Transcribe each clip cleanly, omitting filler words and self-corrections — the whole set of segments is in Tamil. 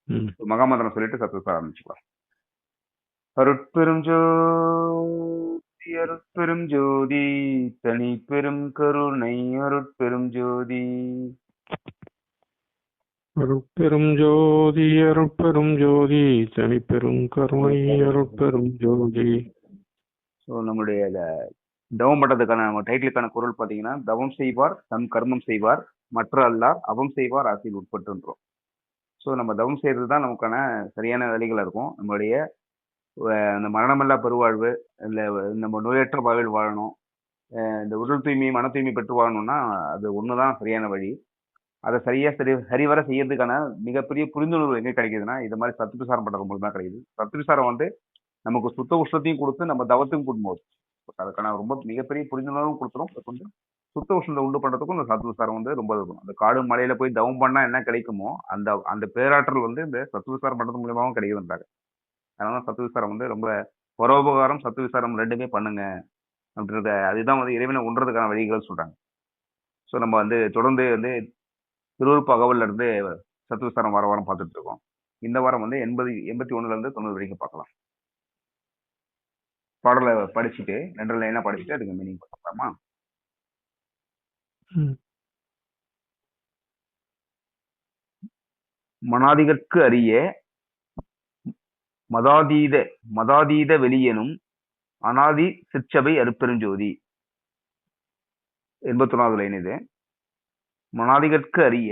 ம். மகாமந்திரம் சொல்லிட்டு சத்தத்தை ஆரம்பிச்சுக்கலாம். அருட்பெரும் ஜோதி அருட்பெரும் ஜோதி தனி பெரும் கருணை அருட்பெரும் ஜோதி. அருட்பெரும் ஜோதி அருட்பெரும் ஜோதி தனிப்பெரும் கருணை அருட்பெரும் ஜோதி. ஸோ நம்மளுடைய தவம் பண்றதுக்கான நம்ம டைட்டிலுக்கான குரல் பார்த்தீங்கன்னா, தவம் செய்வார் தம் கர்மம் செய்வார் மற்ற அல்லார் அவம் செய்வார் ஆசையில் உட்பட்டுன்றோம். ஸோ நம்ம தவம் செய்யறது தான் நமக்கான சரியான வேலைகளாக இருக்கும். நம்மளுடைய அந்த மரணமில்லா பெருவாழ்வு, இல்லை நம்ம நோயற்ற வாழ்வில் வாழணும், இந்த உடல் தூய்மை மன தூய்மை பெற்று வாழணும்னா அது ஒன்று தான் சரியான வழி. அதை சரிவர செய்யறதுக்கான மிகப்பெரிய புரிந்துணர்வு எங்கே கிடைக்குதுன்னா, இது மாதிரி சத்துவிசாரம் பண்றது மூலம் தான் கிடைக்குது. சத்துவிசாரம் வந்து நமக்கு சுத்த உஷ்ணத்தையும் கொடுத்து நம்ம தவத்துக்கும் கூடும்போது அதுக்கான ரொம்ப மிகப்பெரிய புரிந்துணர்வும் கொடுத்துரும். வந்து சுத்த உஷ்ணத்தை உண்டு பண்றதுக்கும் இந்த சத்துவிசாரம் வந்து ரொம்ப இருக்கும். அந்த காடு மலையில போய் தவம் பண்ணா என்ன கிடைக்குமோ அந்த அந்த பேராற்றல் வந்து இந்த சத்துவிசாரம் பண்றது மூலியமாகவும் கிடைக்குதுன்றாங்க. அதனால சத்துவிசாரம் வந்து ரொம்ப பரோபகாரம் சத்துவிசாரம் ரெண்டுமே பண்ணுங்க அப்படின்றத, அதுதான் வந்து இறைவனை உண்றதுக்கான வழிகள் சொல்றாங்க. ஸோ நம்ம வந்து தொடர்ந்து வந்து திருவருப்பு அகவல்ல இருந்து சத்துவிசாரம் வாரம் பார்த்துட்டு இருக்கோம். இந்த வாரம் வந்து 81 இருந்து 90 வரைக்கும் பார்க்கலாம். பாடலை படிச்சுட்டு 2 லைனா படிச்சுட்டு அதுக்கு மீனிங் பார்க்கலாமா? மனாதிகற்கு அறிய மதாதீத வெளியெனும் அனாதி சிற்சபை அருட்பெருஞ்சோதி. 81வது லைன் இது. மனாதிகற்கு அறிய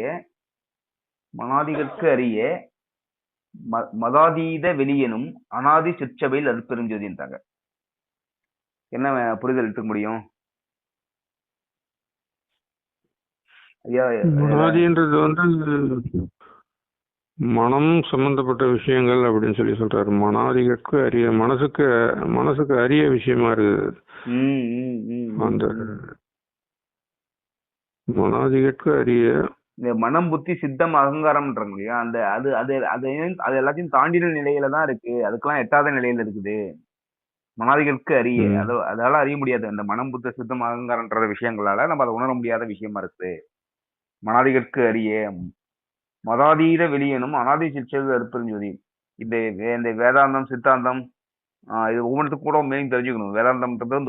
மதாதீத வெளியெனும் அனாதி சிற்சபையில் அருட்பெருஞ்சோதின்றாங்க. என்ன புரிதல் எடுத்துக்க முடியும் ஐயா? மனாதின்றது வந்து மனம் சம்பந்தப்பட்ட விஷயங்கள் அப்படின்னு சொல்றாரு. மனாதிகற்கு அரிய, மனசுக்கு அரிய விஷயமா இருக்குது. அந்த மனாதிகற்கு அரிய இந்த மனம் புத்தி சித்தம் அகங்காரம்ன்றாங்க இல்லையா, அந்த அது அது அது அது எல்லாத்தையும் தாண்டின நிலையில தான் இருக்கு. அதுக்கெல்லாம் எட்டாத நிலையில இருக்குது. மனாதிகளுக்கு அறிய, அதால அறிய முடியாது. அந்த மனம் புத்த சித்தம் அகங்காரன்ற விஷயங்களால நம்ம அதை உணர முடியாத விஷயமா இருக்குது. மனாதிகளுக்கு அறிய மதாதீத வெளியனும் அனாதி சிற்சபை அருட்பெருஞ்சோதி. இந்த வேதாந்தம் சித்தாந்தம் இது ஒவ்வொன்றுக்கும் கூட மீனிங் தெரிஞ்சுக்கணும். வேதாந்தம்ன்றது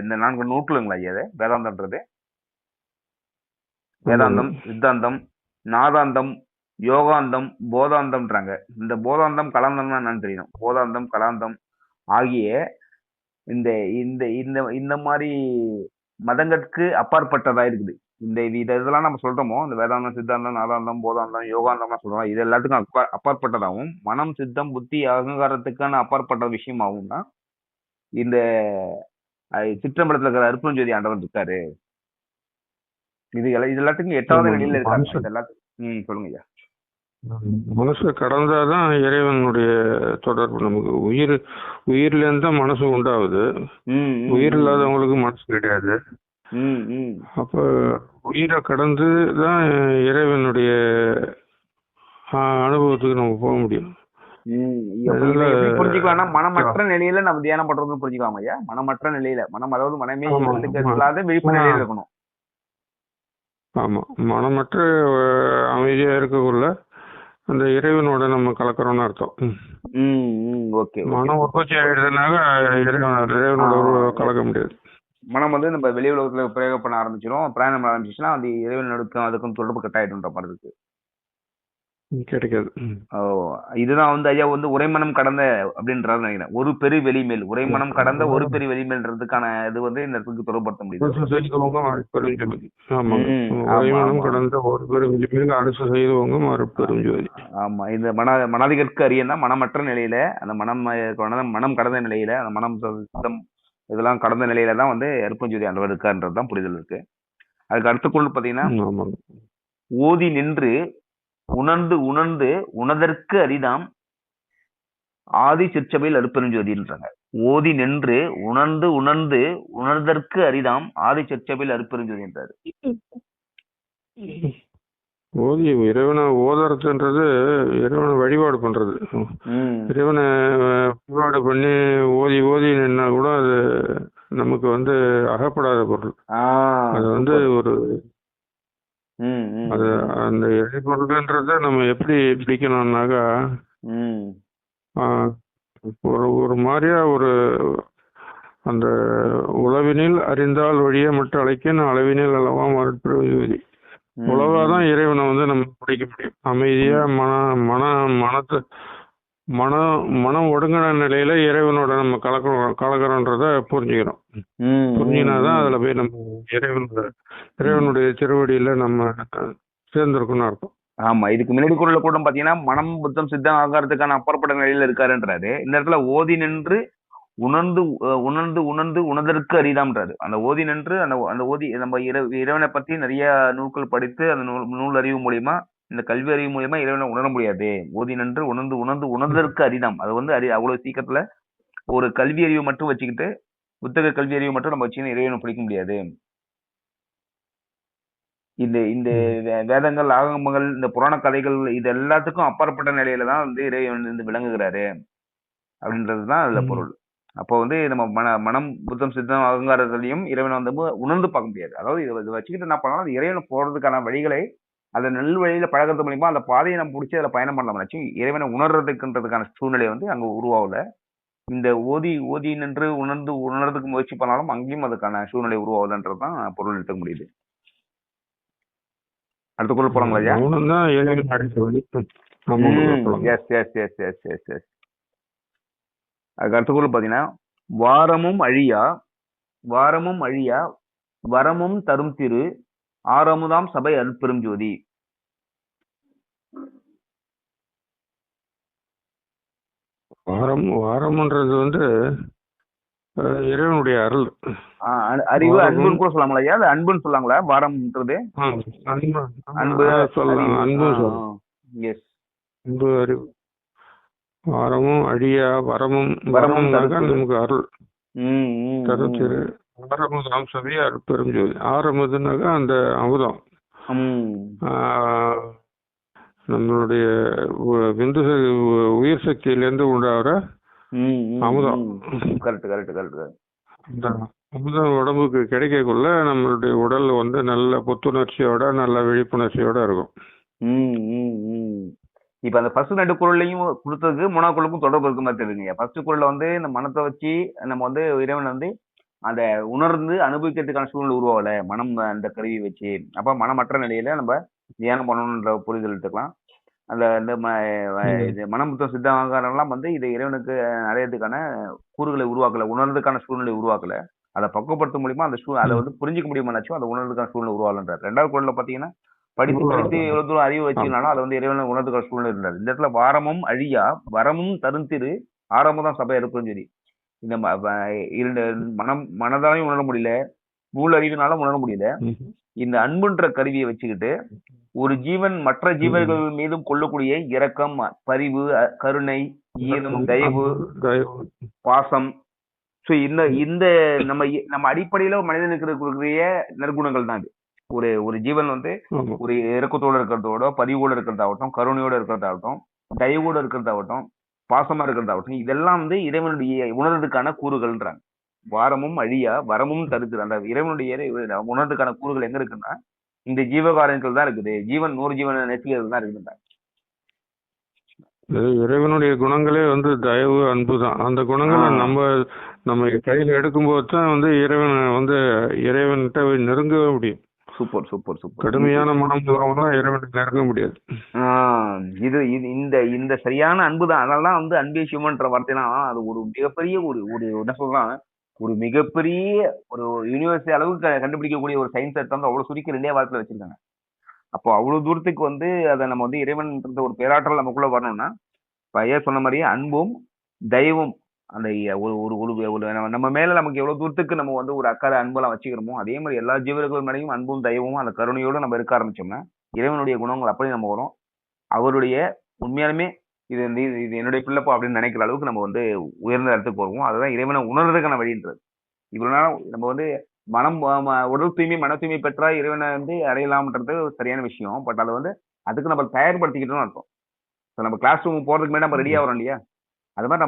இந்த 4 நூற்றுங்களா ஐயா? வேதாந்தம்ன்றது வேதாந்தம், சித்தாந்தம், நாதாந்தம், யோகாந்தம், போதாந்தம்ன்றாங்க. இந்த போதாந்தம் கலாந்தம்னா என்னன்னு தெரியணும். போதாந்தம் கலாந்தம் ஆகிய இந்த இந்த இந்த இந்த மாதிரி மதங்களுக்கு அப்பாற்பட்டதா இருக்குது. இதெல்லாம் நம்ம சொல்றோமோ, இந்த வேதாந்தம் சித்தாந்தம் நாதாந்தம் போதாந்தம் யோகாந்தம்லாம் சொல்றோம், இது எல்லாத்துக்கும் அப்பாற்பட்டதாகவும் மனம் சித்தம் புத்தி அகங்காரத்துக்கான அப்பாற்பட்ட விஷயமாகவும் தான் இந்த சிற்றம்பலத்துல இருக்கிற அருட்பெருஞ்சோதி ஆண்டவன் இருக்காரு. இது எல்லாத்துக்கும் 8வது நிலையில இருக்காங்க. இது எல்லாத்துக்கும் சொல்லுங்க ஐயா. மனசு கடந்தாதான் இறைவனுடைய தொடர்பு. நமக்கு உயிர்ல இருந்தா மனசு உண்டாகுது. உயிர் இல்லாதவங்களுக்கு மனசு கிடையாது. அப்ப உயிரை கடந்து தான் இறைவனுடைய அனுபவத்துக்கு நம்ம போக முடியும். புரிஞ்சுக்கலாம். மனமற்ற நிலையில நம்ம தியானம் பண்றதுன்னு புரிஞ்சுக்கலாம் ஐயா. மனமற்ற நிலையில, மனம் அதாவது மனமே இல்லாத விழிப்பு நிலையில இருக்கணும். ஆமா, மனமற்ற அமைதியா இருக்கக்குள்ள அந்த இறைவனோட நம்ம கலக்கிறோம்னு அர்த்தம். மனம் உற்பத்தி ஆயிடுறதுனால இறைவனோட கலக்க முடியாது. மனம் வந்து நம்ம வெளி உலகத்துல பிரயோகம் பண்ண ஆரம்பிச்சிடும். பிராணம் ஆரம்பிச்சுன்னா அது இறைவனுக்கும் அதுக்கும் தொடர்பு கட்டாயிடுன்ற மாதிரி இருக்கு. கிடைக்காது. இதுதான் வந்து ஐயா வந்து உரைமனம் கடந்த அப்படின்றது நினைக்கிறேன். ஒரு பெரு வெளிமேல், உரைமனம் கடந்த ஒரு பெரு வெளிமேல்ன்றதுக்கான இது வந்து இந்த இடத்துக்கு தொடர்படுத்த முடியும். ஆமா, இந்த மனதிற்கு அறியன்னா மனமற்ற நிலையில, அந்த மனம் கடந்த நிலையில, அந்த மனம் சித்தம் இதெல்லாம் கடந்த நிலையில தான் வந்து அருட்பெருஞ்சோதி ஆண்டவர் இருக்கான்றதுதான் புரிதல் இருக்கு. அதுக்கு அடுத்த குரல் பாத்தீங்கன்னா, ஓதி நின்று உணர்ந்து உணர்தற்கு அரிதாம் ஆதி சிற்சபையில் அருட்பெருஞ்சோதின்றாங்க. ஓதி நின்று உணர்ந்து உணர்தற்கு அரிதாம் ஆதி சிற்சபையில் அருட்பெருஞ்சோதின்றாரு. ஓதி இறைவனை ஓதறதுன்றது இறைவனை வழிபாடு பண்றது. இறைவனை வழிபாடு பண்ணி ஓதி நின்னா கூட அது நமக்கு வந்து அகப்படாத பொருள். அது வந்து ஒரு அது அந்த எரிபொருள்ன்றத நம்ம எப்படி பிடிக்கணும்னாக்கா, ம் ஒரு மாதிரியா அந்த உளவினில் அறிந்தால் ஒழிய மற்ற அழைக்கின் அளவினில் அளவா மறுபிரவிதி. உழவாதான் இறைவனை நம்ம பிடிக்க முடியும். அமைதியா மனத்தை மனம் ஒடுங்கின நிலையில இறைவனோட நம்ம கலக்கிறோன்றத புரிஞ்சுக்கிறோம். புரிஞ்சினாதான் அதுல போய் நம்ம இறைவனுடைய திருவடியில நம்ம சேர்ந்திருக்கணும் அர்த்தம். ஆமா, இதுக்கு முன்னாடி குரல்ல கூட பாத்தீங்கன்னா மனம் புத்தம் சித்தம் ஆகாரத்துக்கான அப்பாற்பட்ட நிலையில இருக்காருன்றாரு. இந்த இடத்துல ஓதி நின்று உணர்ந்து உணர்ந்து உணர்ந்து உணர்தற்கு அரிதாம்ன்றாரு. அந்த ஓதி நின்று அந்த ஓதி நம்ம இறைவனை பத்தி நிறைய நூல்கள் படித்து அந்த நூல் அறிவு மூலியமா, இந்த கல்வி அறிவு மூலியமா இறைவனை உணர முடியாது. ஓதி நின்று உணர்ந்து உணர்ந்து உணர்தற்கு அரிதாம். அது அவ்வளவு சீக்கிரத்துல ஒரு கல்வி அறிவு மட்டும் வச்சுக்கிட்டு, புத்தக கல்வி அறிவு மட்டும் நம்ம வச்சுக்கிட்டு இறைவனை பிடிக்க முடியாது. இந்த வேதங்கள், ஆகமங்கள், இந்த புராண கதைகள், இது எல்லாத்துக்கும் அப்பாற்பட்ட நிலையில தான் இறைவன் விளங்குகிறாரு அப்படின்றதுதான் அதுல பொருள். அப்போ நம்ம மனம் புத்தம் சித்தம் அகங்காரத்திலையும் இறைவனை உணர்ந்து பார்க்க முடியாது. அதாவது இதை வச்சுக்கிட்டு என்ன பண்ணலாம், அது இறைவனை போறதுக்கான வழிகளை அதை நல் வழியில பழகிறது மூலியமா அந்த பாதையை நம்ம பிடிச்சி அதில் பயணம் பண்ணலாம். இறைவனை உணர்றதுக்குன்றதுக்கான சூழ்நிலை அங்க உருவாகல. இந்த ஓதி நின்று உணர்றதுக்கு முயற்சி பண்ணாலும் அங்கேயும் அதுக்கான சூழ்நிலை உருவாகுதுன்றதுதான் பொருள் எடுத்துக்க முடியுது. அடுத்த குரல் போலாங்களா ஐயா? அதுக்கு அடுத்த குரல் பாத்தீங்கன்னா, வாரமும் அழியா வரமும் தரும் திரு ஆரமுதாம் சபை அருட்பெரும் ஜோதி. வாரம்ன்றது இறைவனுடைய அருள், அறிவு, அன்புன்னு கூட சொல்லலாங்களா ஐயா? அது அன்புன்னு சொல்லாங்களா வாரம்ன்றது? அன்பு சொல்லலாம். அன்பு அறிவு. வாரமும் அழியா வரமும் நமக்கு அருள் தரும் திரு ஆரமுதாம் சபை அருட்பெரும் ஜோதி. ஆரமுதுனாக்கா அந்த அமுதம், நம்மளுடைய விந்து உயிர் சக்தியிலிருந்து உண்டாகிற அமுதம். அந்த அமுதம் உடம்புக்கு கிடைக்கக்குள்ள நம்மளுடைய உடல் நல்ல புத்துணர்ச்சியோட நல்ல விழிப்புணர்ச்சியோட இருக்கும். இப்ப அந்த ஃபர்ஸ்ட் 2 குரல்லையும் கொடுத்ததுக்கு 3வது குரலுக்கும் தொடர்பு இருக்க மாதிரி தெரியுங்க. ஃபர்ஸ்ட் குரல்ல இந்த மனத்தை வச்சு நம்ம இறைவன் அந்த உணர்ந்து அனுபவிக்கிறதுக்கான சூழ்நிலை உருவாகல மனம் அந்த கருவியை வச்சு. அப்ப மனமற்ற நிலையில நம்ம தியானம் பண்ணணும்ன்ற புரிதல் எடுத்துக்கலாம். அந்த மனம் புத்தம் சித்தம் இதை இறைவனுக்கு அடையிறதுக்கான கூறுகளை உருவாக்கல, உணர்றதுக்கான சூழ்நிலை உருவாக்கல. அதை பக்குவப்படுத்த முடியுமா, அந்த அதை புரிஞ்சுக்க முடியுமாச்சும் அதை உணர்றதுக்கான சூழ்நிலை உருவாகலன்றார். 2வது குரல்ல பாத்தீங்கன்னா, படித்து எவ்வளவு தூரம் அறிவு வச்சுனாலும் அதை இறைவனை உணர்றதுக்கான சூழ்நிலை இருந்தார். இந்த இடத்துல வாரமும் அழியா வரமும் தருந்திரு ஆரம்பம் சபை அறுப்பும் சரி. இந்த மனதாலையும் உணர முடியல, நூல் அறிவினாலும் உணர முடியல. இந்த அன்புன்ற கருவியை வச்சுக்கிட்டு ஒரு ஜீவன் மற்ற ஜீவர்கள் மீதும் கொள்ளக்கூடிய இரக்கம், பரிவு, கருணை, ஈரம், தயவு, பாசம், இந்த நம்ம அடிப்படையில மனிதனுக்கு இருக்கக்கூடிய நற்குணங்கள் தான் இது. ஒரு ஜீவன் ஒரு இரக்கத்தோட இருக்கிறதோட, பதிவோட இருக்கிறதாகட்டும், கருணையோட இருக்கிறதாகட்டும், தயவோட இருக்கிறதாகட்டும், பாசமா இருக்கிறதாகட்டும், இதெல்லாம் இறைவனுடைய உணர்றதுக்கான கூறுகள்ன்றாங்க. வாரமும் அழியா வரமும் தருக்குது. அந்த இறைவனுடைய உணர்றதுக்கான கூறுகள் எங்க இருக்குன்னா இந்த ஜீவகாரங்கள் தான் இருக்குது. ஜீவன் 100 ஜீவனை நேசிக்கிறது தான் இருக்குதுன்றாங்க. இறைவனுடைய குணங்களே தயவு, அன்பு தான். அந்த குணங்களை நம்ம கையில் எடுக்கும்போது தான் இறைவன்கிட்ட நெருங்கவே முடியும். Super super super. கடுமையான மனம் இறைவனுக்கு நெருங்க முடியாது. இது இந்த சரியான அன்பு தான். அதனாலதான் அன்பே சிவன்ற வார்த்தைலாம் அது ஒரு மிகப்பெரிய ஒரு என்ன சொல்றான், ஒரு மிகப்பெரிய ஒரு யூனிவர்சிட்டி அளவுக்கு கண்டுபிடிக்கக்கூடிய ஒரு சயின்ஸ் எடுத்து அவ்வளவு சுருக்கி 2 வாரத்துல வச்சிருக்காங்க. அப்போ அவ்வளவு தூரத்துக்கு அதை நம்ம இறைவன் ஒரு பேராற்றல் நமக்குள்ள வரணும்னா ஐயா சொன்ன மாதிரியே அன்பும் தயவும், அந்த ஒரு நம்ம மேல நமக்கு எவ்வளவு தூரத்துக்கு நம்ம ஒரு அக்கறை அன்பெல்லாம் வச்சுக்கிறோமோ அதே மாதிரி எல்லா ஜீவர்கள் மேலேயும் அன்பும் தயவும் அந்த கருணையோட நம்ம இருக்க ஆரம்பிச்சோம்னா இறைவனுடைய குணங்கள் அப்படி நம்ம வரும். அவருடைய உண்மையாலுமே இது என்னுடைய பிள்ளைப்பா அப்படின்னு நினைக்கிற அளவுக்கு நம்ம உயர்ந்த இடத்துக்கு போவோம். அதுதான் இறைவனை உணர்றதுக்கான வழின்றது. இவ்வளவு நாள் நம்ம மனம் உடல் தூய்மை மன தூய்மை பெற்றா இறைவனை அடையலாம்ன்றது சரியான விஷயம். பட் அதை அதுக்கு நம்ம தயார்படுத்திக்கிட்டோம்னு அர்த்தம். நம்ம கிளாஸ் ரூம் போறதுக்கு முன்னாடி நம்ம ரெடி ஆகிறோம் இல்லையா, அது மாதிரி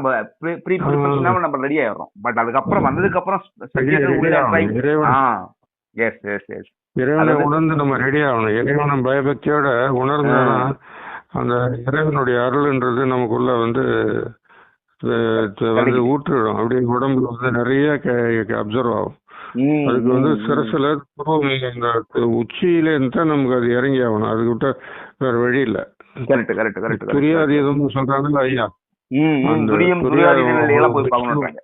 நம்ம நம்ம ரெடி ஆயிடுறோம். பட் அதுக்கப்புறம் வந்ததுக்கு அப்புறம் இறைவனை அதாவது உணர்ந்து நம்ம ரெடி ஆகணும். இறைவனை பயபக்தியோட உணர்ந்தோம்னா அந்த இறைவனுடைய அருள்ன்றது நமக்குள்ள வந்து வந்து கிடைக்குது. ஊற்றிடும். அப்படியே உடம்புல வந்து நிறைய அப்சர்வ் ஆகும். அதுக்கு வந்து சிரசுல இந்த உச்சியில இருந்தா நமக்கு அது இறங்கி ஆகணும். அதுக்கு விட்டா வேற வழி இல்ல. கரெக்ட் கரெக்ட் கரெக்ட் துரியாதீதம் சொல்றாங்கல்ல ஐயா, அந்த துரியாதீத நிலையெல்லாம் போய் பார்க்கணுன்றாங்க.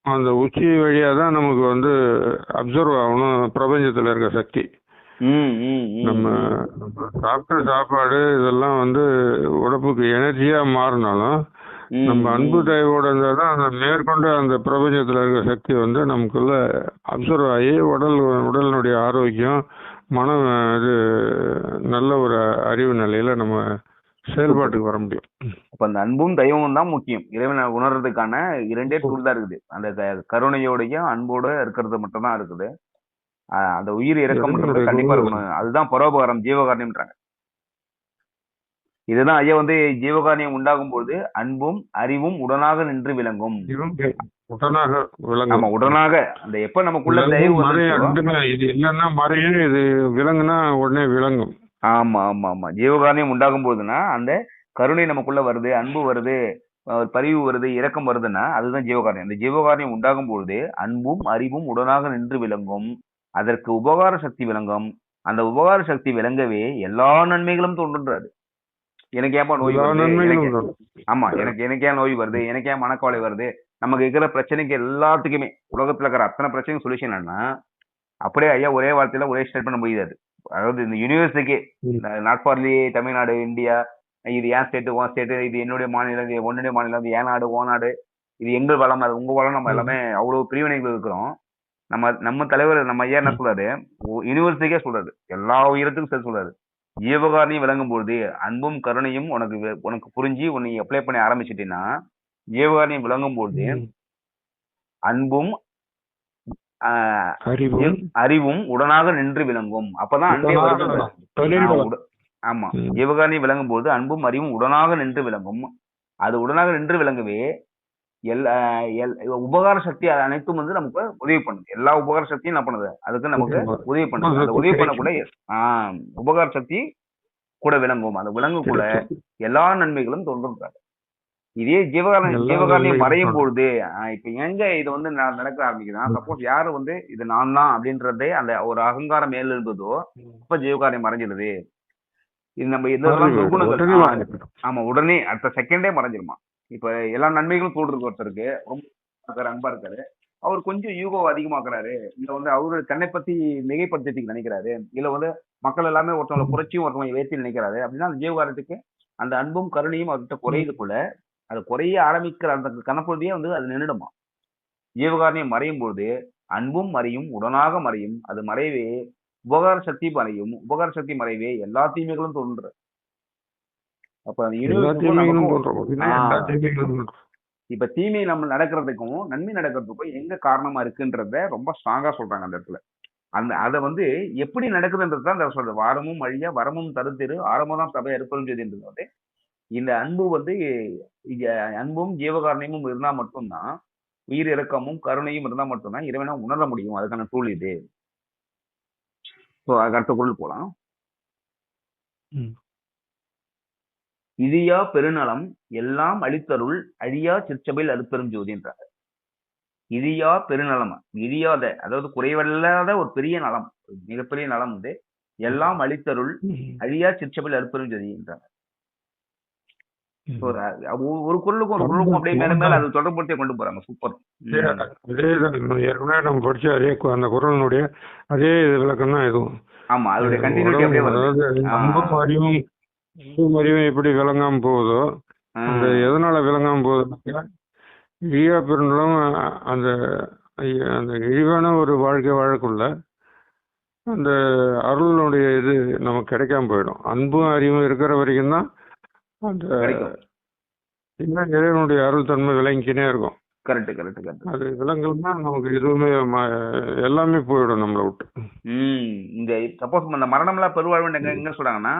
அந்த உச்சி வழியா தான் நமக்கு வந்து அப்சர்வ் ஆகணும் பிரபஞ்சத்துல இருக்க சக்தி. நம்ம சாப்பிட்ட சாப்பாடு இதெல்லாம் வந்து உடம்புக்கு எனர்ஜியா மாறினாலும் நம்ம அன்பு தயவோட இருந்தா தான் அந்த மேற்கொண்டு அந்த பிரபஞ்சத்துல இருக்க சக்தி வந்து நமக்குள்ள அப்சர்வ் ஆகி உடலினுடைய ஆரோக்கியம், மனம் இது நல்ல ஒரு அறிவு நிலையில நம்ம செயல்பாட்டுக்கு வர முடியும். அப்ப அந்த அன்பும் தெய்வமும் தான் முக்கியம். இறைவனை உணர்றதுக்கான 2 டூல் தான் இருக்குது. அந்த கருணையோடையும் அன்போட இருக்கிறது மட்டும் தான் இருக்குது. அந்த உயிர் இறக்கம்ன்றது கண்டிப்பா இருக்கணும். அதுதான் பரோபகாரம், ஜீவகாரணியம்ன்றாங்க. இதுதான் ஐயா வந்து ஜீவகாரணியம் உண்டாகும் போது அன்பும் அறிவும் உடனாக நின்று விளங்கும். உடனாக விளங்கும். ஆமா, உடனாக. அந்த எப்ப நமக்குள்ள தயவு இது இல்லைன்னா மறையும், இது விளங்குனா உடனே விளங்கும். ஆமா ஆமா ஆமா. ஜீவகாரணியம் உண்டாகும் போதுன்னா அந்த கருணை நமக்குள்ள வருது, அன்பு வருது, பரிவு வருது, இரக்கம் வருதுன்னா அதுதான் ஜீவகாரணியம். அந்த ஜீவகாரணியம் உண்டாகும் பொழுது அன்பும் அறிவும் உடனாக நின்று விளங்கும். அதற்கு உபகார சக்தி விளங்கும். அந்த உபகார சக்தி விளங்கவே எல்லா நன்மைகளும் தோன்றுன்றாரு. எனக்கு ஏன்பா நோய் வருது? ஆமா, எனக்கு ஏன் நோய் வருது? எனக்கு ஏன் மனக்கவலை வருது? நமக்கு இருக்கிற பிரச்சனைக்கு எல்லாத்துக்குமே உலகத்துல இருக்கிற அத்தனை பிரச்சனைக்கும் சொல்யூஷன் என்னன்னா அப்படியே ஐயா ஒரே வார்த்தையில ஒரே ஸ்டேட்மெண்ட் முடியாது. அதாவது இந்த யூனிவர்ஸுக்கே நாட் ஃபார்லி தமிழ்நாடு, இந்தியா, இது ஏன் ஸ்டேட்டு, உன் ஸ்டேட்டு, இது என்னுடைய மாநிலம், இது உன்னுடைய மாநிலம், இது ஏன் நாடு, ஓ நாடு, இது எங்கள் வளம், அது உங்க வளம், நம்ம எல்லாமே அவ்வளவு பிரிவினைகள் இருக்கிறோம். நம்ம தலைவர் நம்ம ஐயா என்ன சொல்றாரு? யூனிவர்ஸுக்கே சொல்றாரு, எல்லா உயிரத்துக்கும் சேர்த்து சொல்றாரு, ஜீவகாரணியும் விளங்கும் பொழுது அன்பும் கருணையும் உனக்கு புரிஞ்சு உன்னை அப்ளை பண்ணி ஆரம்பிச்சிட்டீங்கன்னா ஜீவகாரணியம் விளங்கும் பொழுது அன்பும் அறிவும் உடனாக நின்று விளங்கும். அப்பதான் அன்பே வருது. ஆமா, ஜீவகாரணியம் விளங்கும் போது அன்பும் அறிவும் உடனாக நின்று விளங்கும். அது உடனாக நின்று விளங்கவே உபகார சக்தி அனைத்தும் வந்து நமக்கு உதவி பண்ணுது. எல்லா உபகார சக்தியும் என்ன பண்ணுது? அதுக்கு நமக்கு உதவி பண்ணுது. அந்த உதவி பண்ணக்கூட உபகார சக்தி கூட விளங்கும். அந்த விளங்கக்கூட எல்லா நன்மைகளும் தோன்றும். இதே ஜீவகாரணியம் மறையும் பொழுது இப்ப எங்க இது வந்து நடக்க ஆரம்பிக்குதுன்னா, சப்போஸ் யாரு வந்து இது நான் தான் அப்படின்றதே அந்த ஒரு அகங்காரம் மேல் இருந்ததோ அப்ப ஜீவகாரணியம் மறைஞ்சிடுது. இது நம்ம இதெல்லாம் துர்குணங்கள். ஆமா, உடனே அடுத்த செகண்டே மறைஞ்சிருமா. இப்ப எல்லா நன்மைகளும் தோன்றுறது ஒருத்தருக்கு ரொம்ப அன்பா இருக்காரு, அவர் கொஞ்சம் யூகோ அதிகமாக்குறாரு, இல்ல வந்து அவரு தன்னை பத்தி மிகைப்படுத்திட்டு நினைக்கிறாரு, இல்ல வந்து மக்கள் எல்லாமே ஒருத்தவங்களை குறைச்சியும் ஒருத்தவங்க ஏற்றி நினைக்கிறாரு அப்படின்னா அந்த ஜீவகாரத்துக்கு அந்த அன்பும் கருணையும் அவர்கிட்ட குறையுதுக்குள்ள அது குறைய ஆரம்பிக்கிற அந்த கணப்பொழுதையே வந்து அது நின்றுடுமா. ஜீவகாரணியம் மறையும் பொழுது அன்பும் மறையும் உடனாக மறையும். அது மறைவே உபகார சக்தி மறையும். உபகார சக்தி மறைவே எல்லா தீமைகளும் தோன்ற. அப்ப இப்ப தீமை நம்ம நடக்கிறதுக்கும் நன்மை நடக்கிறதுக்கும் எங்க காரணமா இருக்குன்றத ரொம்ப ஸ்ட்ராங்கா சொல்றாங்க அந்த இடத்துல. அதை வந்து எப்படி நடக்குதுன்றதுதான் சொல்றது. வாரமும் அழியா வரமும் தருத்திரு ஆரம்பம் சபை அறுப்பது வந்து இந்த அன்பு வந்து அன்பும் ஜீவகாரணியமும் இருந்தா மட்டும்தான், உயிர் இறக்கமும் கருணையும் இருந்தா மட்டும்தான் இறைவனை உணர முடியும். அதுக்கான டூல் இது. அடுத்த குரல் போலாம். இதியா பெருநலம் எல்லாம் அளித்தருள் அழியா சிற்சபையில் அறுப்பெரும் ஜோதின்றாங்க. இதியா பெருநலம், இழியாத அதாவது குறைவல்லாத ஒரு பெரிய நலம், மிகப்பெரிய நலம் வந்து எல்லாம் அளித்தருள் அழியா சிற்சபையில் அறுப்பெரும் ஜோதின்றாங்க. ஒரு குரலுக்கும் ஒரு குரலுக்கும் அப்படியே மேல மேல அது தொடர்புடைய கொண்டு போறாங்க. சூப்பர். ஏற்கனவே நம்ம படிச்ச அதே அந்த குரலினுடைய அதே விளக்கம் தான் இதுவும். ஆமா, அதோட கண்டினியூட்டி அப்படியே வருது. அன்பும் அறிவும் எப்படி விளங்காம போகுதோ, அந்த எதனால விளங்காம போகுதுன்னா இழியா பெருநலம் அந்த அந்த இழிவான ஒரு வாழ்க்கை வாழக்குள்ள அந்த அருளுடைய இது நமக்கு கிடைக்காம போயிடும். அன்பும் அறிவும் இருக்கிற வரைக்கும் தான் அந்த இறைவனுடைய அருள் தன்மை விளங்கினே இருக்கும். அது விலங்குனா நமக்கு எதுவுமே எல்லாமே போயிடும் நம்மளை விட்டு. இந்த சப்போஸ் அந்த மரணம் எல்லாம் பெருவாழ்வு எங்க சொல்றாங்கன்னா,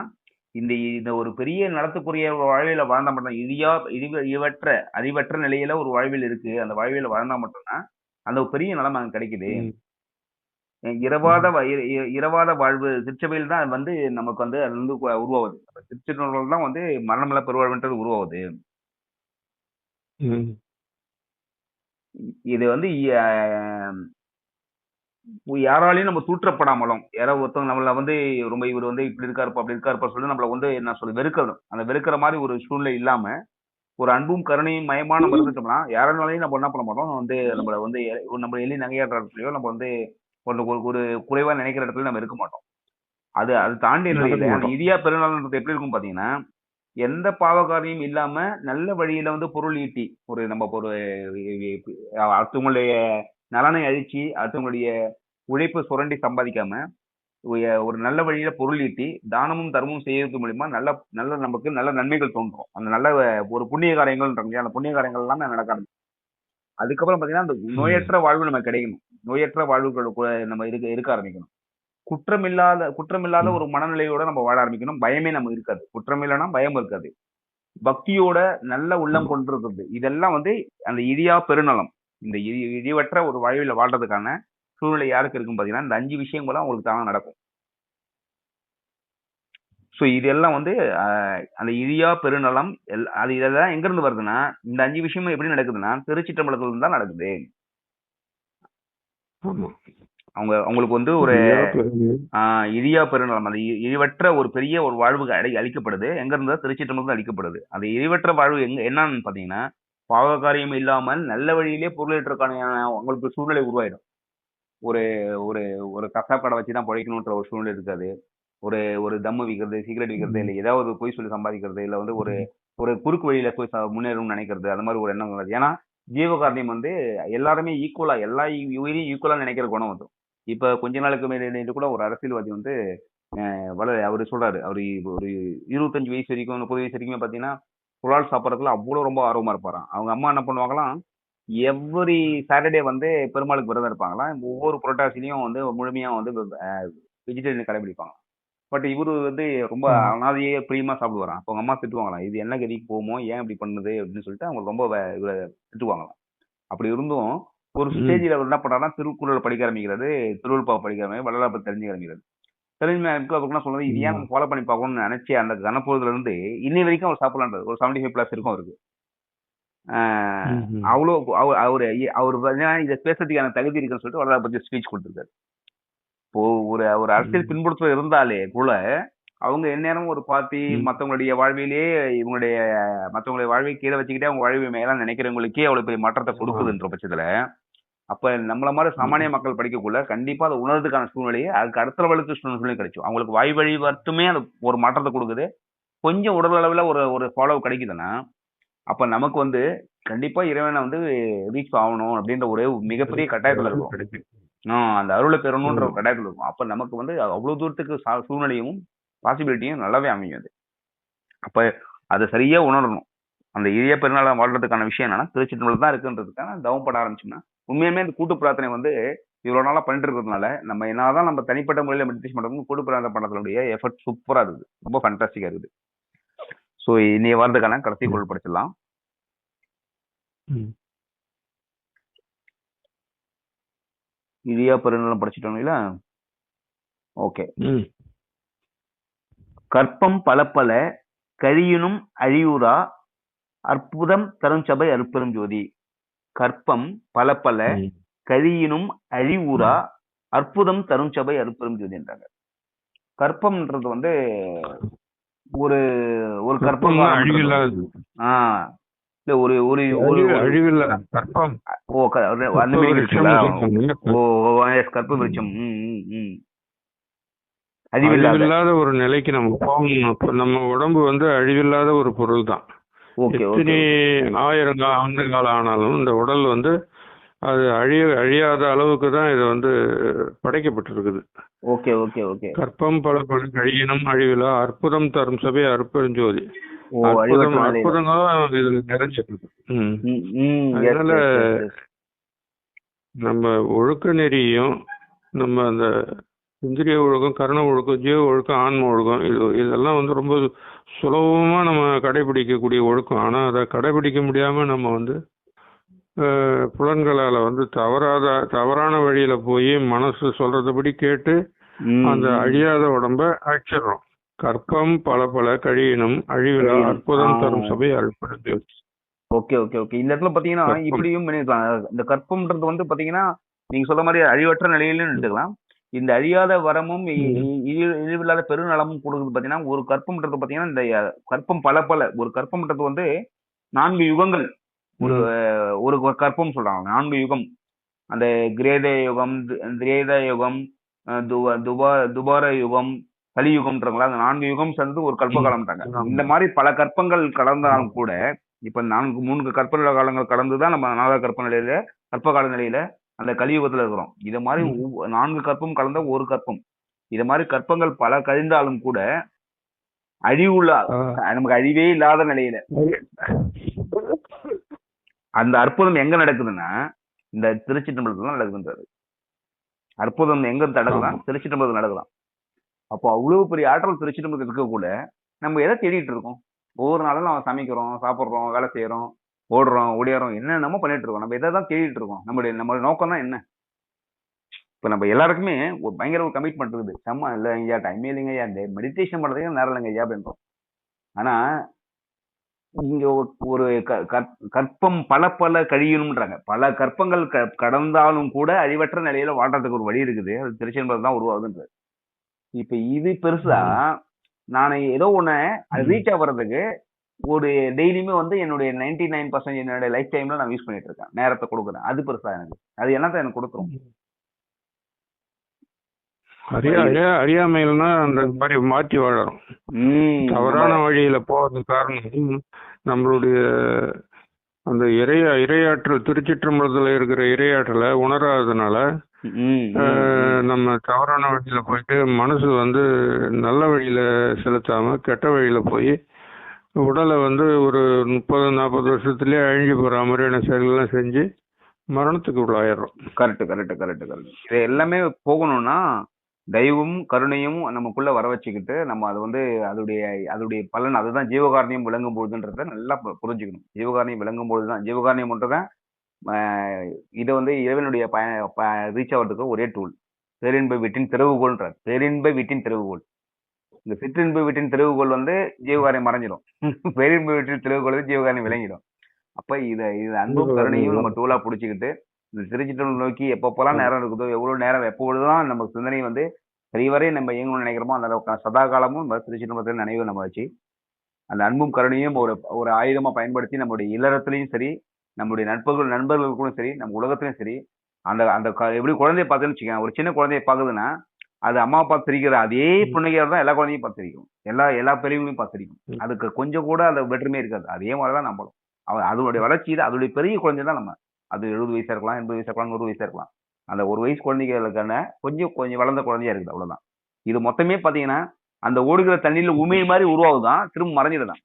இந்த ஒரு பெரிய நலத்துக்குரிய வாழ்வில வாழ்ந்தா மட்டும் இவற்ற அறிவற்ற நிலையில ஒரு வாழ்வில் இருக்கு. அந்த வாழ்வில வாழ்ந்தா மட்டும்தான் அந்த பெரிய நலம் அங்க கிடைக்குது. இரவாத வாழ்வு திருச்சபையில் தான் வந்து நமக்கு வந்து அது வந்து உருவாகுது. திருச்சிற்றம்பலம் தான் வந்து மரணமில்லா பெருவாழ்வுன்றது உருவாகுது. இது வந்து யாராலையும் நம்ம தூற்றப்படாமலும், யாரோ ஒருத்தவங்க நம்மள வந்து ரொம்ப இவர் வந்து இப்படி இருக்காருப்பா அப்படி இருக்காருப்பா சொல்லி நம்மள வந்து என்ன சொல்ல வெறுக்கணும். அந்த வெறுக்கிற மாதிரி ஒரு சூழ்நிலை இல்லாம ஒரு அன்பும் கருணையும் மயமா நம்ம இருந்துட்டோம்னா யாராலையும் நம்ம என்ன பண்ண மாட்டோம் வந்து நம்மள வந்து நம்ம எள்ளி நகையாடுற இடத்துலயோ நம்ம வந்து ஒரு குறைவா நினைக்கிற இடத்துல நம்ம இருக்க மாட்டோம். அது தாண்டி நிலையில அந்த இடியா பெருநாள்ன்றது எப்படி இருக்கும் பாத்தீங்கன்னா, எந்த பாவகாரியம் இல்லாம நல்ல வழியில வந்து பொருள் ஈட்டி ஒரு நம்ம ஒரு அடுத்தவங்களுடைய நலனை அழிச்சு அடுத்தவங்களுடைய உழைப்பு சுரண்டி சம்பாதிக்காம ஒரு நல்ல வழியில பொருள் ஈட்டி தானமும் தர்மமும் செய்யறது மூலியமா நல்ல நல்ல நமக்கு நல்ல நன்மைகள் தோன்றும். அந்த நல்ல ஒரு புண்ணிய காரியங்கள் அந்த புண்ணிய காரியங்கள் எல்லாமே நடக்காது. அதுக்கப்புறம் பாத்தீங்கன்னா அந்த நோயற்ற வாழ்வு நமக்கு கிடைக்கணும். நோயற்ற வாழ்வுகளுக்கு நம்ம இருக்க ஆரம்பிக்கணும். குற்றமில்லாத ஒரு மனநிலையோட நம்ம வாழ ஆரம்பிக்கணும். பயமே நமக்கு இருக்காது. குற்றம் இல்லைன்னா பயம் இருக்காது. பக்தியோட நல்ல உள்ளம் கொண்டிருக்கிறது இதெல்லாம் வந்து அந்த இடியா பெருநலம். இந்த இழிவற்ற ஒரு வாழ்வில வாழ்றதுக்கான சூழ்நிலை யாருக்கு இருக்கும் பாத்தீங்கன்னா இந்த 5 விஷயங்களும் அவங்களுக்கு தானே நடக்கும். ஸோ இதெல்லாம் வந்து அந்த இழியா பெருநலம் அது இதெல்லாம் எங்க இருந்து வருதுன்னா இந்த 5 விஷயமும் எப்படி நடக்குதுன்னா திருச்சிற்றம்பலத்துல இருந்து தான் நடக்குது. அவங்களுக்கு வந்து ஒரு இழியா பெருநலம் அந்த இழிவற்ற ஒரு பெரிய ஒரு வாழ்வு அளிக்கப்படுது. எங்க இருந்தா திருச்சிற்றம்பலம் அளிக்கப்படுது. அந்த இழிவற்ற வாழ்வு என்னன்னு பாத்தீங்கன்னா பாவகாரியம் இல்லாமல் நல்ல வழியிலே பொருளேற்றக்கான உங்களுக்கு சூழ்நிலை உருவாயிடும். ஒரு ஒரு ஒரு கசாப் கடை வச்சுதான் பிழைக்கணுன்ற ஒரு சூழ்நிலை இருக்காது. ஒரு தம்மு விற்கிறது, சிகரெட் விற்கிறது, இல்லை ஏதாவது பொய் சொல்லி சம்பாதிக்கிறது, இல்லை வந்து ஒரு குறுக்கு வழியில போய் முன்னேறணும்னு நினைக்கிறது, அந்த மாதிரி ஒரு எண்ணம் வராது. ஏன்னா ஜீவகாரணியம் வந்து எல்லாருமே ஈக்குவலா எல்லா உயிரையும் ஈக்குவலா நினைக்கிற குணம் வந்து இப்ப கொஞ்ச நாளுக்கு மேலே கூட ஒரு அரசியல்வாதி வந்து அவரு சொல்றாரு. அவரு ஒரு 25 வயசு வரைக்கும் 30 வயசு வரைக்குமே பாத்தீங்கன்னா புலால் சாப்பிட்றதுல அவ்வளவு ரொம்ப ஆர்வமா இருப்பாராம். அவங்க அம்மா என்ன பண்ணுவாங்களாம், எவ்ரி சாட்டர்டே வந்து பெருமாளுக்கு விரதம் இருப்பாங்களாம். ஒவ்வொரு புரட்டாசிலையும் வந்து முழுமையா வந்து வெஜிடேரியன் கடைபிடிப்பாங்க. பட் இவரு வந்து ரொம்ப அனாதையே பிரியமா சாப்பிடுவாராம். அப்போ அவங்க அம்மா திட்டுவாங்களாம், இது என்ன கதிக்கு போமோ, ஏன் இப்படி பண்ணுது அப்படின்னு சொல்லிட்டு அவங்க ரொம்ப இவரை திட்டுவாங்களாம். அப்படி இருந்தும் ஒரு ஸ்டேஜில் அவர் என்ன பண்றாருன்னா திருக்குறள் படிக்க ஆரம்பிக்கிறது, திருவள்ளுவா படிக்க ஆரம்பிக்கிறது, வள்ளலாரை பத்தி தெரிஞ்சுக்க ஆரம்பிக்கிறது. தெரிஞ்சு சொல்றது இது ஏன் நம்ம ஃபாலோ பண்ணி பார்க்கணும்னு நினைச்சு அந்த கனப்பொழுதுல இருந்து இன்னை வரைக்கும் அவர் சாப்பிடலான்றது ஒரு 75+ இருக்கும் அவருக்கு. அவ்வளோ அவரு இதை பேசுறதுக்கான தகுதி இருக்குன்னு சொல்லிட்டு வள்ளலாரை பத்தி ஸ்பீச் கொடுத்துருக்காரு. இப்போ ஒரு அரசியல் பின்புலத்துல இருந்தாலே கூட அவங்க எந்நேரம் ஒரு பார்ட்டி மற்றவங்களுடைய வாழ்விலேயே மற்றவங்களுடைய வாழ்வை கீழே வச்சுக்கிட்டே அவங்க வாழ்வை மேல நினைக்கிறவங்களுக்கே அவ்வளவு பெரிய மாற்றத்தை கொடுக்குதுன்ற பட்சத்துல அப்ப நம்மள மாதிரி சாமானிய மக்கள் படிக்கக்குள்ள கண்டிப்பா அதை உணர்றதுக்கான சூழ்நிலையை அதுக்கு அடுத்த லெவலுக்கு சூழ்நிலை கிடைக்கும். அவங்களுக்கு வாய் வழி மட்டுமே அது ஒரு மாற்றத்தை கொடுக்குது. கொஞ்சம் உடல் அளவுல ஒரு ஃபாலோ கிடைக்குதுன்னா அப்ப நமக்கு வந்து கண்டிப்பா இறைவனை வந்து ரீச் ஆகணும் அப்படின்ற ஒரே மிகப்பெரிய கட்டாயத்துல இருக்கும். அந்த அருளை பெறணும்ன்ற ஒரு கட்டாயத்தில் இருக்கும். அப்ப நமக்கு வந்து அவ்வளவு தூரத்துக்கு சூழ்நிலையும் பாசிபிலிட்டியும் நல்லாவே அமையும். அப்ப அதை சரியா உணரணும். அந்த இழிய பெருநாளை வாழ்றதுக்கான விஷயம் என்னன்னா திருச்சிற்றம்பலம் தான் இருக்குன்றதுக்கான தவம் பட ஆரம்பிச்சோம்னா உண்மையுமே இந்த கூட்டு பிரார்த்தனை வந்து இவ்வளவு நாளா பண்ணிட்டு இருக்கிறதுனால நம்ம என்னதான் நம்ம தனிப்பட்ட முறையில மெடிடேஷன் பண்றோம், கூட்டு பிரார்த்தனை பண்ணதுடைய எஃபர்ட் சூப்பரா இருக்குது, ரொம்ப ஃபண்டாஸ்டிக்கா இருக்குது. ஸோ இன்னைய வாரத்துக்கான கடைசி பொருள் படிச்சிடலாம். இழியா பெருநாளும் படிச்சுட்டோங்களா? ஓகே. கற்பம் பல பல கழியினும் அழிவுரா அற்புதம் தரும் சபை அருட்பெரும் ஜோதி. கற்பம் பல பல கழியினும் அழிவுரா அற்புதம் தரும் சபை அருட்பெரும் ஜோதி என்றாங்க. கற்பம்ன்றது வந்து ஒரு ஒரு கற்பம் அழிவில்லாது. இல்ல ஒரு ஒரு அழிவில்ல கற்பம். கற்ப விருட்சம் அழிவில்லாத ஒரு நிலைக்கு நம்ம போகணும். நம்ம உடம்பு வந்து அழிவில்லாத ஒரு பொருள் தான். எத்தனை 1000 ஆண்டு காலம் ஆனாலும் இந்த உடல் வந்து அது அழியாத அளவுக்கு தான் இது வந்து படைக்கப்பட்டிருக்குது. Okay okay okay. கற்பம் பல பல கழியினும் அழிவிலா அற்புதம் தரும் சபை அருட்பெருஞ்சோதி. அற்புதங்களும் இதுல நிறைஞ்சிருக்கு. அதனால நம்ம ஒழுக்க நெறியும் நம்ம அந்த இந்திரிய ஒழுக்கம், கர்ண ஒழுக்கம், ஜீவ ஒழுக்கம், ஆன்ம ஒழுக்கம் இதெல்லாம் வந்து ரொம்ப சுலபமா நம்ம கடைபிடிக்கக்கூடிய ஒழுக்கம். ஆனா அதை கடைபிடிக்க முடியாம நம்ம வந்து புலன்களால வந்து தவறான வழியில போய் மனசு சொல்றதுபடி கேட்டு அந்த அழியாத உடம்ப அழிச்சிடறோம். கற்பம் பல பல கழியினும் அழிவிலா அற்புதம் தரும் சபை அழிப்படுது. Okay okay okay. இந்த இடத்துல பாத்தீங்கன்னா இப்படியும் பண்ணிருக்கலாம். இந்த கற்பம்ன்றது வந்து பாத்தீங்கன்னா நீங்க சொல்ற மாதிரி அழிவற்ற நிலையிலும் எடுத்துக்கலாம். இந்த அழியாத வரமும் இழிவில்லாத பெருநலமும் கொடுக்குறது பாத்தீங்கன்னா ஒரு கற்பம்ன்றது பாத்தீங்கன்னா இந்த கற்பம் பல பல ஒரு கற்பம்ன்றது வந்து 4 யுகங்கள் ஒரு ஒரு கற்பம் சொல்றாங்க. 4 யுகம். அந்த கிரேத யுகம், திரேத யுகம், துபார யுகம், கலியுகம்ன்றங்களா அந்த 4 யுகம் சேர்ந்து ஒரு கல்ப காலம்ன்றாங்க. இந்த மாதிரி பல கற்பங்கள் கலந்தாலும் கூட இப்ப 3 கற்ப காலங்கள் கடந்துதான் நம்ம 4 கற்ப நிலையில கற்ப கால நிலையில அந்த கலியுகத்துல இருக்கிறோம். இத மாதிரி 4 கற்பம் கலந்த ஒரு கற்பம். இத மாதிரி கற்பங்கள் பல கழிந்தாலும் கூட நமக்கு அழிவே இல்லாத நிலையில அந்த அற்புதம் எங்க நடக்குதுன்னா இந்த திருச்சிற்றம்பலத்துல தான் நடக்குதுன்றாரு. அற்புதம் எங்க நடக்கலாம்? திருச்சிற்றம்பலத்துல நடக்கலாம். அப்போ அவ்வளவு பெரிய ஆற்றல் திருச்சிற்றம்பலத்துல இருக்க கூட நம்ம எதை தேடிட்டு இருக்கோம்? ஒவ்வொரு நாளும் நம்ம சமைக்கிறோம், சாப்பிட்றோம், வேலை செய்யறோம், ஓடுறோம், ஓடியாரோம், என்னென்னமோ பண்ணிட்டு இருக்கோம். நம்ம எதை தான் தேடிட்டு இருக்கோம்? நம்மளுடைய நோக்கம் தான் என்ன? இப்ப நம்ம எல்லாருக்குமே ஒரு பயங்கர ஒரு கமிட்மெண்ட் இருக்குது. செம்ம இல்ல ஐயா, டைமே இல்லைங்க ஐயா, இந்த மெடிடேஷன் பண்றதுக்கு நேரம் இல்லைங்க ஐயா அப்படின்றோம். ஆனா இங்க ஒரு கற்பம் பல பல கழியணும்ன்றாங்க. பல கற்பங்கள் கடந்தாலும் கூட அழிவற்ற நிலையில வாழ்றதுக்கு ஒரு வழி இருக்குது. அது திருச்சிற்றம்பலம் தான் உருவாகுதுன்றது. இப்ப இது பெருசா நான் ஏதோ ஒண்ணு ரீச் ஆகுறதுக்கு ஒரு டெய்லியுமே வந்து என்னுடைய 99% என்னுடைய லைஃப் டைம்ல நான் யூஸ் பண்ணிட்டு இருக்கேன், நேரத்தை கொடுக்குறேன். அது பெருசா எனக்கு அது என்னதான் எனக்கு கொடுத்துரும். அறியாமையில்னா அந்த மாதிரி மாற்றி வாழறோம். தவறான வழியில போறதுக்கு காரணம் நம்மளுடைய அந்த இரையாற்றல் திருச்சிற்றம்பலத்துல இருக்கிற இரையாற்றலை உணராததுனால நம்ம தவறான வழியில போயிட்டு மனசு வந்து நல்ல வழியில செலுத்தாம கெட்ட வழியில போய் உடலை வந்து ஒரு 30-40 வருஷத்துலயே அழிஞ்சு போற மாதிரியான செயல்கள்லாம் செஞ்சு மரணத்துக்கு உள்ளாயிடுறோம். Correct correct correct correct. இது எல்லாமே போகணும்னா தெய்வம் கருணையும் நமக்குள்ள வர வச்சுக்கிட்டு நம்ம அது வந்து அதோடைய பலன் அதுதான் ஜீவகாரணியம் விளங்கும் பொழுதுன்றத நல்லா புரிஞ்சுக்கணும். ஜீவகாரணியம் விளங்கும் பொழுதுதான் ஜீவகாரணியம்ன்றதான் இதை வந்து இறைவனுடைய ரீச் ஆகிறதுக்கு ஒரே டூல். பேரின்ப வீட்டின் திறவுகோள்ன்றார். பேரின்ப வீட்டின் திறவுகோள். இந்த சிற்றின்ப வீட்டின் திறவுகோள் வந்து ஜீவகாரியம் மறைஞ்சிடும். பேரின்ப வீட்டின் திறவுகோள் வந்து ஜீவகாரியம் விளங்கிடும். அப்ப இது அன்பும் கருணையும் நம்ம டூலா பிடிச்சிக்கிட்டு இந்த திருச்சிற்றம்பலம் நோக்கி எப்பப்போலாம் நேரம் இருக்குதோ, எவ்வளவு நேரம் எப்பொழுதுதான் நம்ம சிந்தனை வந்து சரிவரை நம்ம இயங்கணும்னு நினைக்கிறோமோ அந்த சதா காலமும் திருச்சிற்றம்பலத்தில் நினைவு நம்ம வச்சு அந்த அன்பும் கருணையும் ஒரு ஆயுதமா பயன்படுத்தி நம்முடைய இல்லறத்திலையும் சரி, நம்முடைய நண்பர்களுக்கும் சரி, நம்ம உலகத்திலையும் சரி, அந்த எப்படி குழந்தைய பார்த்துன்னு வச்சுக்கோங்க. ஒரு சின்ன குழந்தைய பார்க்குதுன்னா அது அம்மா பார்த்து சிரிக்கிற அதே புண்ணிகையா தான் எல்லா குழந்தையும் பார்த்து சிரிக்கும், எல்லா பெரியவங்களையும் பார்த்து சிரிக்கும். அதுக்கு கொஞ்சம் கூட அந்த வெற்றுமே இருக்காது. அதே மாதிரிதான் நம்மளும் அதனுடைய வளர்ச்சி தான். அதோடைய பெரிய குழந்தை தான் நம்ம. அது 70 வயசா இருக்கலாம், 80 வயசா இருக்கலாம், 100 வயசா இருக்கலாம். அந்த ஒரு வயசு குழந்தைகளுக்கான கொஞ்சம் வளர்ந்த குழந்தையா இருக்குது, அவ்வளவுதான். இது மொத்தமே பாத்தீங்கன்னா அந்த ஓடுகிற தண்ணியில உமிழ் மாதிரி உருவாகுதான், திரும்ப மறைஞ்சிடுதான்.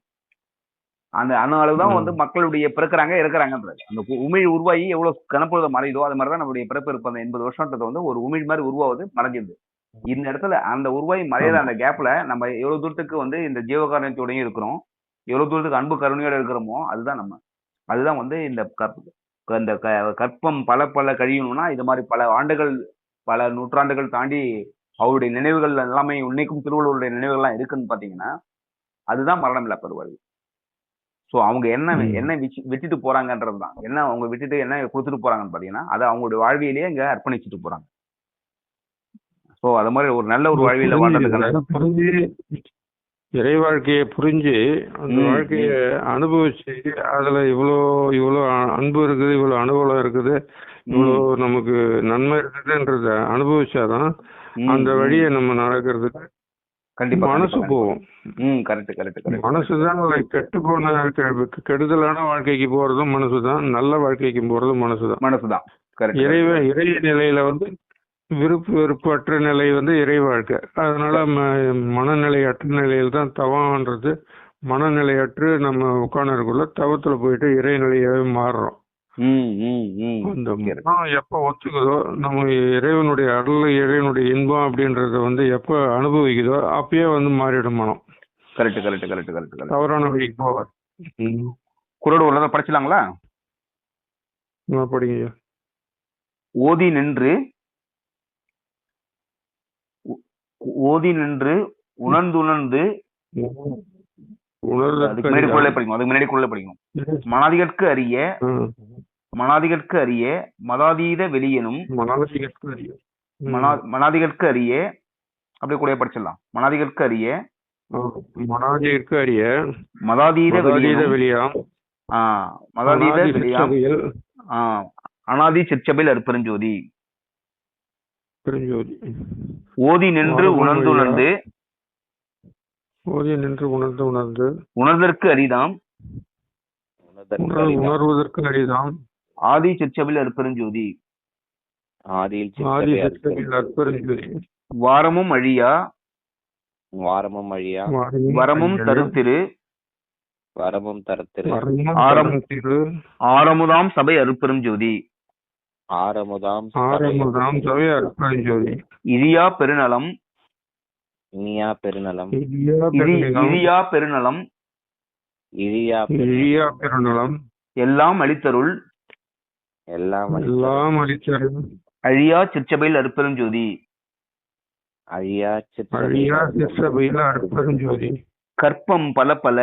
அந்த அளவுதான் வந்து மக்களுடைய பிறக்கிறாங்க இருக்கிறாங்கன்றது. அந்த உமிழ் உருவாகி எவ்வளவு கணப்பொழுத மறையுதோ அது மாதிரிதான் நம்மளுடைய பிறப்பு இருப்ப அந்த 80 வருஷம்ன்றது வந்து ஒரு உமிழ் மாதிரி உருவாகுது, மறைஞ்சிருது. இந்த இடத்துல அந்த உருவாகி மறையாத அந்த கேப்ல நம்ம எவ்வளவு தூரத்துக்கு வந்து இந்த ஜீவகாரணத்தோடயும் இருக்கிறோம், எவ்வளவு தூரத்துக்கு அன்பு கருணையோட இருக்கிறோமோ அதுதான் வந்து இந்த கற்பம் பல பல கழியணும்னா இது மாதிரி பல ஆண்டுகள் பல நூற்றாண்டுகள் தாண்டி அவருடைய நினைவுகள் எல்லாமே இன்னைக்கும் திருவள்ளுவருடைய நினைவுகள்லாம் இருக்குன்னு பாத்தீங்கன்னா அதுதான் மரணம் இல்ல பெறுவாரு. சோ அவங்க என்ன விட்டுட்டு போறாங்கன்றதுதான். என்ன அவங்க விட்டுட்டு என்ன கொடுத்துட்டு போறாங்கன்னு பாத்தீங்கன்னா அதை அவங்களுடைய வாழ்வியலேயே இங்க அர்ப்பணிச்சுட்டு போறாங்க. சோ அது மாதிரி ஒரு நல்ல ஒரு வாழ்வியல வாழ்றதுக்கான இறை வாழ்க்கையை புரிஞ்சு அந்த வாழ்க்கைய அனுபவிச்சு அதுல இவ்வளோ அன்பு இருக்குது, இவ்வளவு அனுபவம் இருக்குது, இவ்வளோ நமக்கு நன்மை இருக்குதுன்றத அனுபவிச்சாதான் அந்த வழியை நம்ம நடக்கிறதுக்கு கண்டிப்பா மனசு போகும். மனசுதான் கெட்டு போன கெடுதலான வாழ்க்கைக்கு போறதும் மனசுதான், நல்ல வாழ்க்கைக்கு போறதும் மனசுதான். இறை நிலையில வந்து வெறுப்பற்ற நிலை வந்து இறை வாழ்க்கை. அதனால மனநிலையற்ற நிலையில் தான் தவம்ன்றது. மனநிலையற்று நம்ம உட்கார்ந்துக்குள்ள தவத்துல போயிட்டு இறைநிலையாவே மாறுறோம். அந்த மனம் எப்ப ஒத்துக்குதோ நம்ம இறைவனுடைய அருள் இறைவனுடைய இன்பம் அப்படின்றத வந்து எப்ப அனுபவிக்குதோ அப்பயே வந்து மாறிடும் மனம். தவறான வழிக்கு போவார். குறள் உள்ளதை படிச்சலாங்களா? படிங்க. ஓதி நின்று ஓதி நின்று உணர்ந்துணர்ந்து அதுக்கு முன்னாடி குரலை படிக்கணும். மனாதிகற்கு அறிய மதாதீத வெளியனும் மனாதிகற்கு அறிய அப்படியே கூட படிச்சிடலாம். மனாதிகற்கு அறிய மதாதீத வெளியாம் அனாதி சிற்சபையில் அருட்பெருஞ்சோதி. ஓதி நின்று உணர்ந்துணர்ந்து உணர்தற்கு அரிதாம் உணர்வதற்கு அரிதாம் ஆதி சிற்சபையில் அருட்பெருஞ்சோதி. வாரமும் அழியா வரமும் தருத்திரு ஆரமுதாம் சபை அருட்பெருஞ்சோதி. இரியா பெருநலம் எல்லாம் அளித்தருள் அழியா சிற்சபையில் அருட்பெருஞ்சோதி. கற்பம் பல பல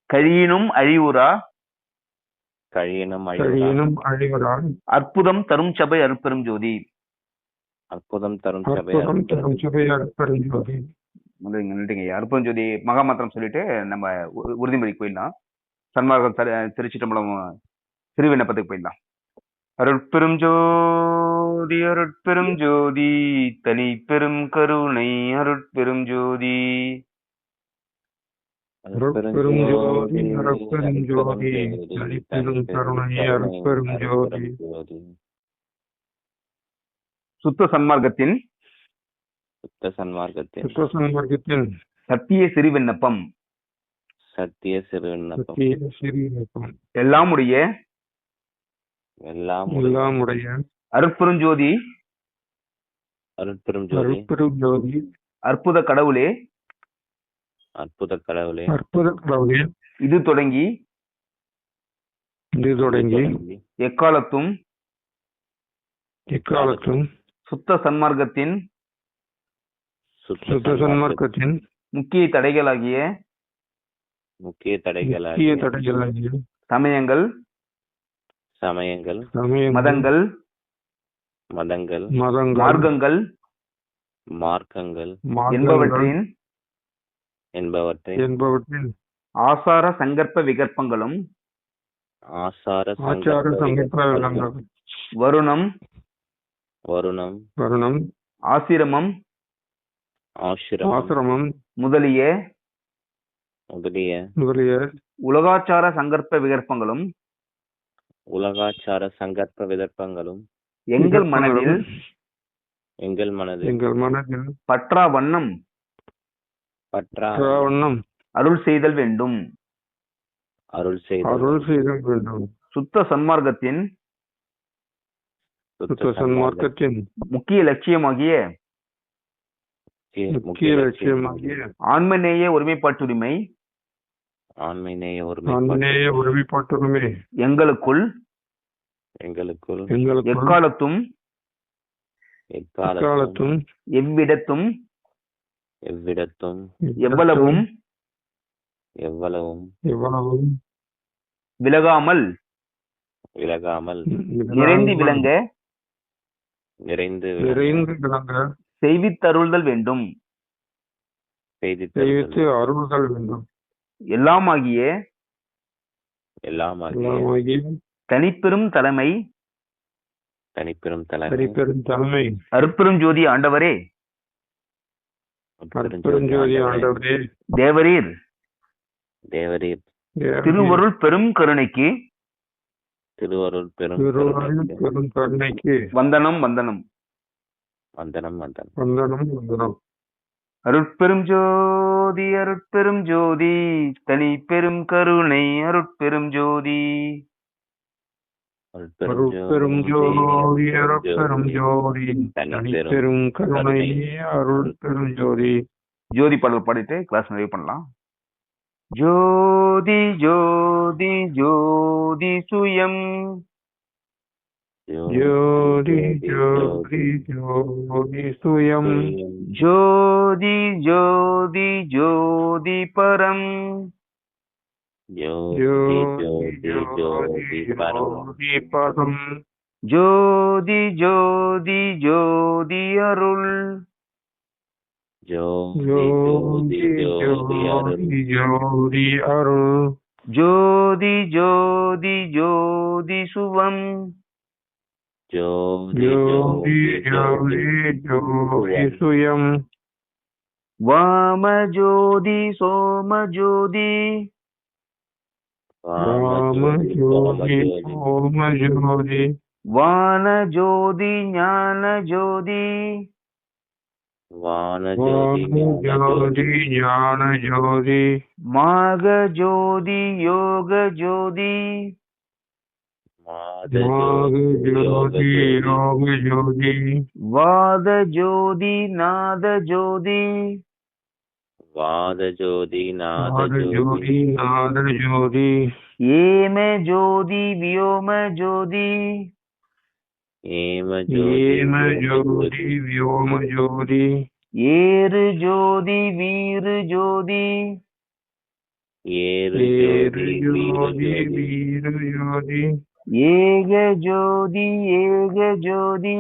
கழியினும் அழிவுறா அற்புதம் தரும் சபை அருட்பெருஞ்சோதி. அருட்பெருஞ்சோதி மகாமந்திரம் சொல்லிட்டு நம்ம உறுதிமொழிக்கு போயிடலாம். சன்மார்க்கம் திருச்சிட்டம்பலம் திருவிண்ணப்பத்துக்கு போயிடலாம். அருட்பெரும் ஜோதி அருட்பெரும் ஜோதி தனி பெரும் கருணை அருட்பெரும் ஜோதி. சுத்த சன்மார்க்கத்தின் சத்திய சிறு விண்ணப்பம். எல்லாமுடைய அருட்பெருஞ்சோதி அற்புத கடவுளே இது தொடங்கி எக்காலத்தும் சுத்த சன்மார்க்கத்தின் முக்கிய தடைகளாகிய சமயங்கள் மதங்கள் மார்க்கங்கள் என்பவற்றின் ஆசார சங்கற்ப விகற்பங்களும் வருணம் ஆசிரமம் முதலிய உலகாச்சார சங்கற்ப விகற்பங்களும் எங்கள் மனதில் பற்றா வண்ணம் அருள் செய்தல் வேண்டும். சுத்த சன்மார்க்கத்தின் முக்கிய லட்சியமாகிய ஆன்மநேய ஒருமைப்பாட்டுரிமை எங்களுக்குள் எக்காலத்தும் எவ்விடத்தும் எவ்வளவும் விலகாமல் நிறைந்து விளங்க செய்வித்தருள்தல் வேண்டும். எல்லாமாகிய தனிப்பெரும் தலைமை அருட்பெரும் ஜோதி ஆண்டவரே தேவரீர் திருவருள் பெரும் கருணைக்கு வந்தனம் வந்தனம். அருட்பெரும் ஜோதி அருட்பெரும் ஜோதி தனி பெரும் கருணை அருட்பெரும் ஜோதி. அருட்பெரும் ஜோதி அருட்பெரும் ஜோதி தனி பெரும் கருணை அருட்பெரும் ஜோதி. ஜோதி பாடல் பாடிட்டு கிளாஸ் நிறைவு பண்ணலாம். ஜோதி ஜோதி ஜோதி சுயம். ஜோதி ஜோதி ஜோதி சுயம். ஜோதி ஜோதி ஜோதி பரம். ஜோதி ஜோதி ஜோதி பரம். ஜோதி ஜோதி ஜோதி அருள். ஜோதி ஜோதி ஜோதி அருள். ஜோதி ஜோதி ஜோதி சுவம். ஜோதி ஜோதி ஜோதி சுயம். வாம ஜோதி சோம ஜோதி. வாம ஜோதி சோம ஜோதி. வான ஜோதி ஞான ஜோதி. வான ஜோதி ஞான ஜோதி. மாக ஜோதி யோக ஜோதி. மாக ஜோதி யோக ஜோதி. வாத ஜோதி நாத ஜோதி. வாத ஜோதி நாத வாத ஜோதி நாத ஜோதி. ஏம ஜோதி வியோம ஜோதி. ஏம ஏம ஜோதி வியோம ஜோதி. ஏறு ஜோதி வீரு ஜோதி. ஏறு ஜோதி வீர ஜோதி. ஏக ஜோதி ஏக ஜோதி.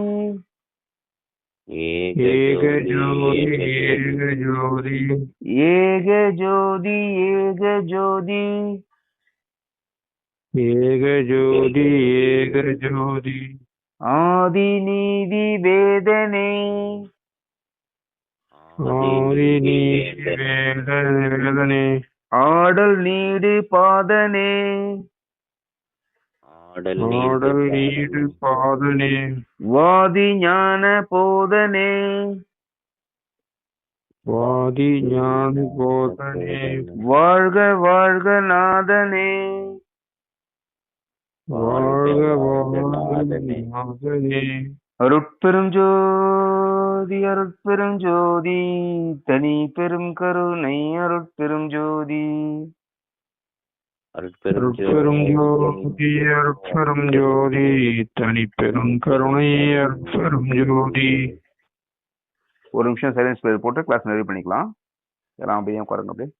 ஏக ஜோதி ஏக ஜோதி. ஏக ஜோதி ஏக ஜோதி. ஏக ஜோதி ஏக ஜோதி. ஆதி நீதி வேதனை. ஆதி நீதி வேதனை. ஆடல் நீடு பாதனே. ஆடல் நீடு பாதனே. வாதி ஞான போதனே. வாதி ஞான போதனே. வாழ்க வாழ்க நாதனே. வாழ்க வாழ்க நாதனே. அருட்பெரும் ஜோதி அருட்பெரும் ஜோதி தனி பெரும் கருணை அருட்பெரும் ஜோதி. அருட்பெரும் ஜோதி அருட்பெரும் ஜோதி தனி பெரும் கருணை அருட்பெரும் ஜோதி. ஒரு நிமிஷம் சைலன்ஸ் போட்டு கிளாஸ் நிறைவு பண்ணிக்கலாம். எல்லாம் அப்படியே உட்காருங்க அப்படியே.